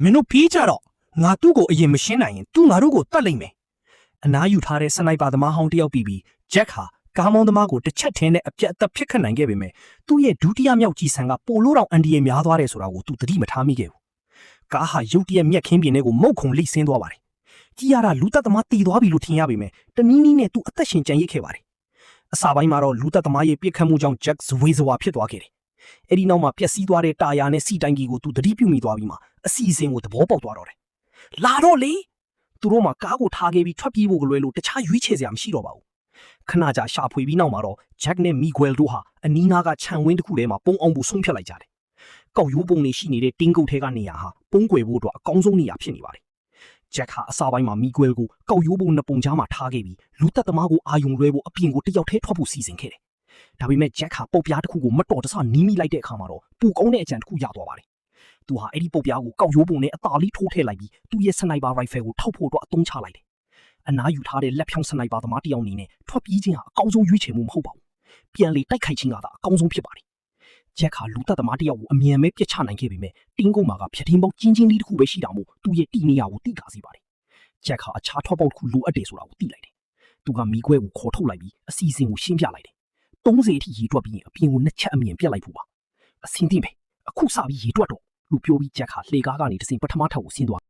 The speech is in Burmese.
မင်းတို့ပြေးကြတော့ငါသူ့ကိုအရင်မရှင်းနိုင်ရင်သူငါတို့ကိုတတ်လိမ့်မယ်အနားယူထားတဲ့စနိုက်ပါသမားဟောင်းတယောက်ပြီးဂျက်ဟာကားမောင်းသမားကိုတစ်ချက်ထင်းနဲ့အပြတ်အသက်ဖြစ်ခတ်နိုင်ခဲ့ပေမဲ့သူ့ရဲ့ဒုတိယမြောက်ကြီးဆန်ကပိုလို့တောင်အန်ဒီယေများသွားတယ်ဆိုတာကိုသူသတိမထားမိခဲ့ဘူးကားဟာရုတ်တရက်မြက်ခင်းပြင်းတွေကိုမုတ်ခုံလိဆင်းသွားပါတယ်ကြည်ရတာလူသက်သမားတည်သွားပြီလို့ထင်ရပေမဲ့တနည်းနည်းနဲ့သူအသက်ရှင်ကျန်ရစ်ခဲ့ပါတယ်အစာပိုင်းမှာတော့လူသက်သမားရဲ့ပြစ်ခတ်မှုကြောင့်ဂျက်ဇဝေဇဝါဖြစ်သွားခဲ့တယ်အဲ့ဒီနောက်မှာပျက်စီးသွားတဲ့တာယာနဲ့စီတိုင်ကြီးကိုသူသတိပြုမိသွားပြီးမှအစီအစဉ်ကိုသဘောပေါက်သွားတော့တယ်လာတော့လေသူတို့မှာကားကိုထားခဲ့ပြီးထွက်ပြေးဖို့ကလွယ်လို့တခြားရွေးချယ်စရာမရှိတော့ပါဘူးခဏကြာရှာဖွေပြီးနောက်မှာတော့ဂျက်နဲ့မီဂွယ်တို့ဟာအနီးနားကခြံဝင်းတစ်ခုထဲမှာပုံအောင်ဖို့ဆုံးဖြတ်လိုက်ကြတယ်ကောက်ရိုးပုံတွေရှိနေတဲ့တင်းကုတ်ထဲကနေရာဟာပုံကွယ်ဖို့အတွက်အကောင်းဆုံးနေရာဖြစ်နေပါတယ်ဂျက်ဟာအစာပိုင်းမှာမီဂွယ်ကိုကောက်ရိုးပုံနှစ်ပုံကြားမှာထားခဲ့ပြီးလူသက်သမားကိုအာယုံလွှဲဖို့အပြင်ကိုတယောက်တည်းထွက်ဖို့စီစဉ်ခဲ့တယ်ဒါပေမဲ့ဂျက်ဟာပုတ်ပြားတစ်ခုကိုမတော်တဆနီးမိလိုက်တဲ့အခါမှာတော့ပူကောင်းတဲ့အကြံတစ်ခုရသွားပါတယ်သူဟာအဲ့ဒီပုတ်ပြားကိုကောက်ရိုးပုံနဲ့အသာလေးထိုးထည့်လိုက်ပြီးသူ့ရဲ့စနိုက်ပါရိုင်ဖယ်ကိုထောက်ဖို့အတွက်အသုံးချလိုက်တယ်အနားယူထားတဲ့လက်ဖြောင်းစနိုက်ပါသမားတယောက်အနေနဲ့ထွက်ပြေးခြင်းဟာအကောင်းဆုံးရွေးချယ်မှုမဟုတ်ပါဘူးပြန်လေတိုက်ခိုက်ခြင်းကသာအကောင်းဆုံးဖြစ်ပါတယ်ဂျက်ဟာလူသက်သမားတယောက်ကိုအမြန်ပဲပြစ်ချနိုင်ခဲ့ပေမဲ့တင်းကုန်းမှာကဖြတ်ထင်းပေါက်ကျင်းချင်းလေးတစ်ခုပဲရှိတာမို့သူ့ရဲ့တီနေရာကိုတိကာစေပါတယ်ဂျက်ဟာအခြားထွက်ပေါက်တစ်ခုလိုအပ်တယ်ဆိုတာကိုသိလိုက်တယ်သူကမီးခွဲကိုခေါ်ထုတ်လိုက်ပြီးအစီအစဉ်ကိုရှင်းပြလိုက်တယ်30အထိရေတွက်ပြီးအပြင်ကိုနှစ်ချက်အမြင်ပြက်လိုက်ဖို့ပါအစင်းသိမယ်အခုစပြီးရေတွက်တော့လူပြောပြီးဂျက်ဟာလှေကားကနေတစင်ပထမထပ်ကိုဆင်းသွား